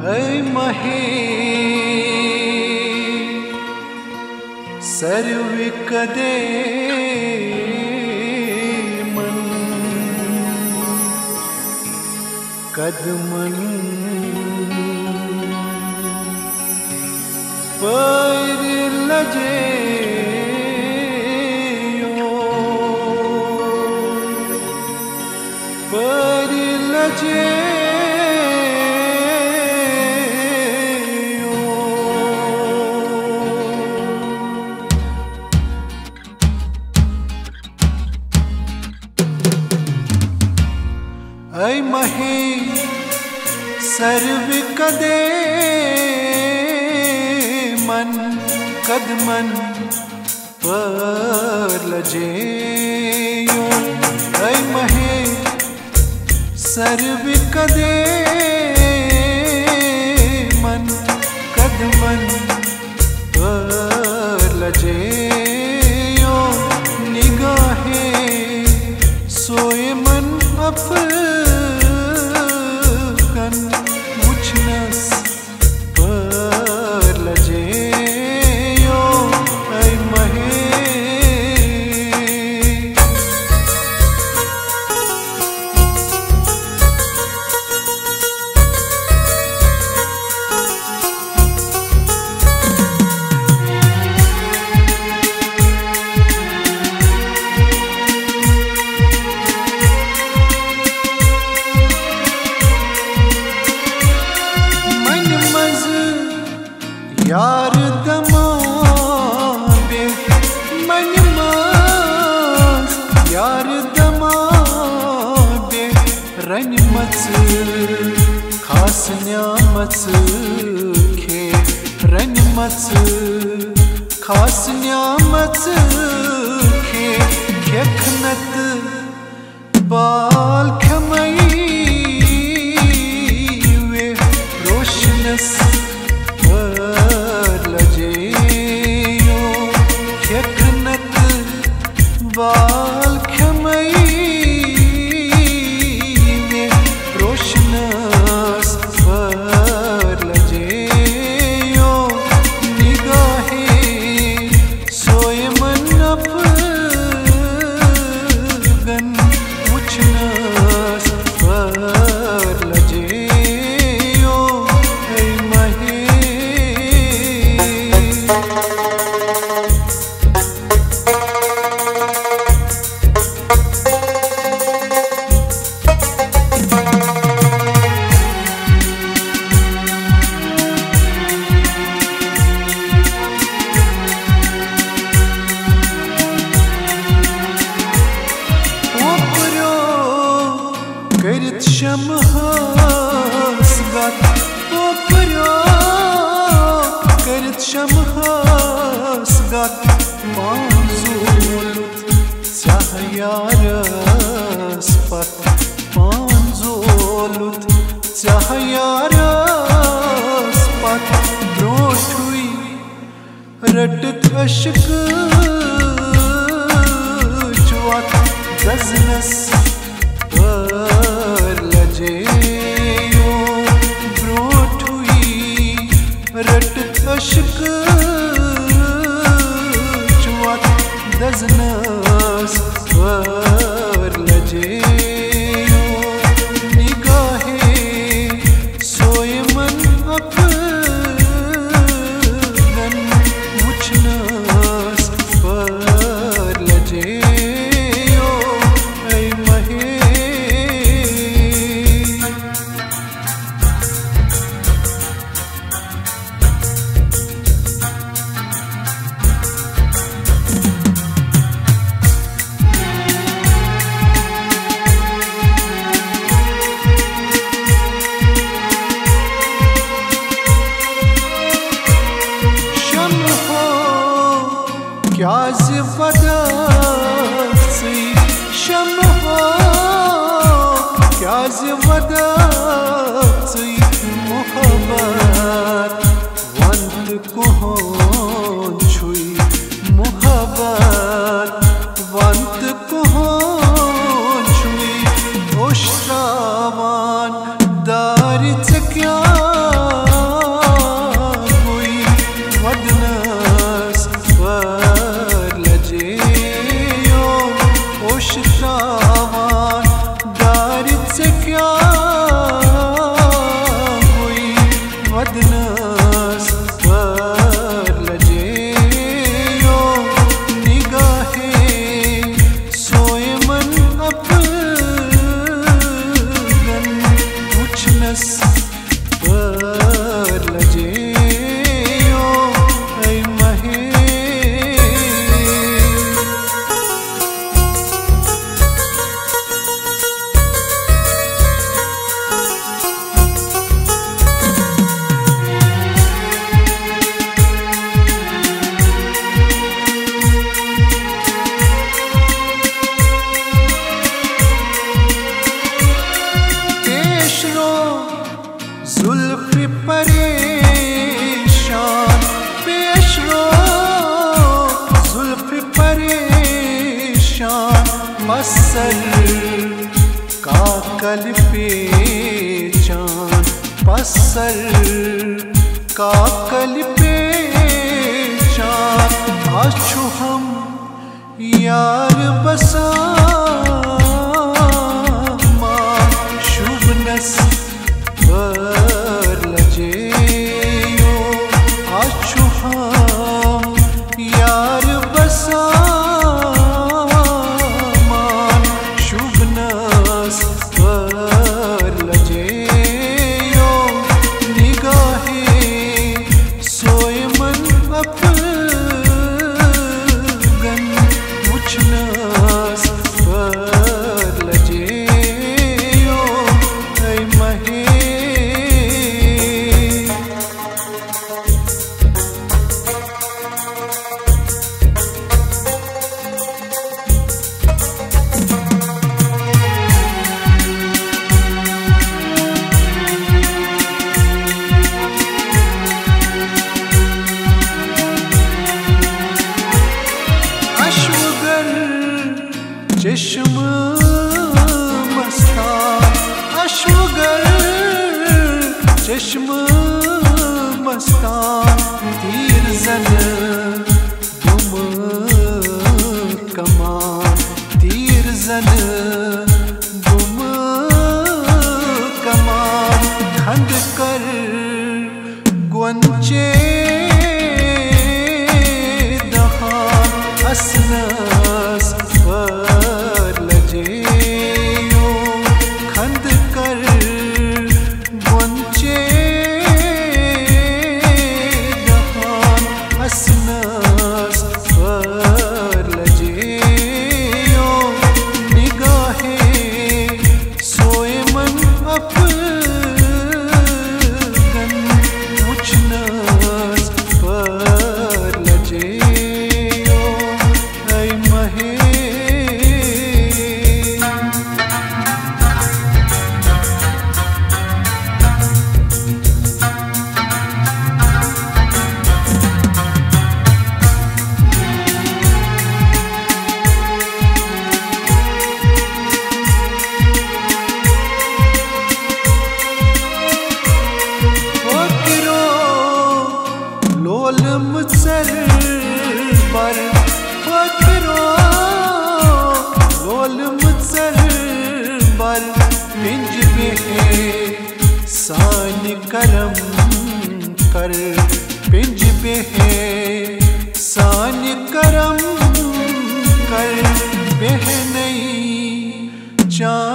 ऐ महे सर्व कदे मन कदमन पर लजे पर लजे ऐ महे सर्व कदे मन कदमन पर लजेयो। ऐ महे सर्व कदे मन कदमन पर लजेयो। निगाहे सोए मन अफकन मुझनस पर लजेयो। ऐ महे यार दमाबे मन मास यार दमाबे रन मच खास न्यामत खे रन मच खास न्यामत खे खेखनत बाल खमई वे रोशनस बाल खमई में रोशनस पर लजेयो। निगाहे सोए मन अफगन मुझनस पर लजेयो। ऐ महे करित शमहास गत ओपरो करित शमहास गत पांजोलुत चाहयारस पत पांजोलुत चाहयारस पत ब्रोठुई रटत अशक ज्वात गजनस पर लजेयो। ब्रोठुई रटत अशक ज्वात गजनस पर लजेयो। निगाहे सोए मन अफगन मुझनस पर लजेयो। ऐ महे क्या ज़िवदसी शम्ह हो क्या ज़िवदसी मोहब्बत वंत को छुई मोहब्बत वंत को छुई ओश्रावान दार क्या काकल पे चांद पसर, काकल पे चांद आछो हम यार बसा शुभ नस पर लजे यो आछो हम यार बसा शुभ नस पर लजे यो निगाहे सोए मन अपगन मुझनस पर लजे यो ऐ महे चश्म मस्तान अश्वगर चश्म मस्तान तीर जन दुम कमान तीर जन दुम कमान खंड कर गुंचे दहान असनस पर लजे यो खंड कर गुंचे दहान असनस पर लजे यो निगाहे सोए मन अपगन मुझनस पर लजे यो ऐ महे मुझसर पर फकरो लोल मुझसर पर पिंज में सान करम कर पिंज में सान करम कर बह नहीं चाँद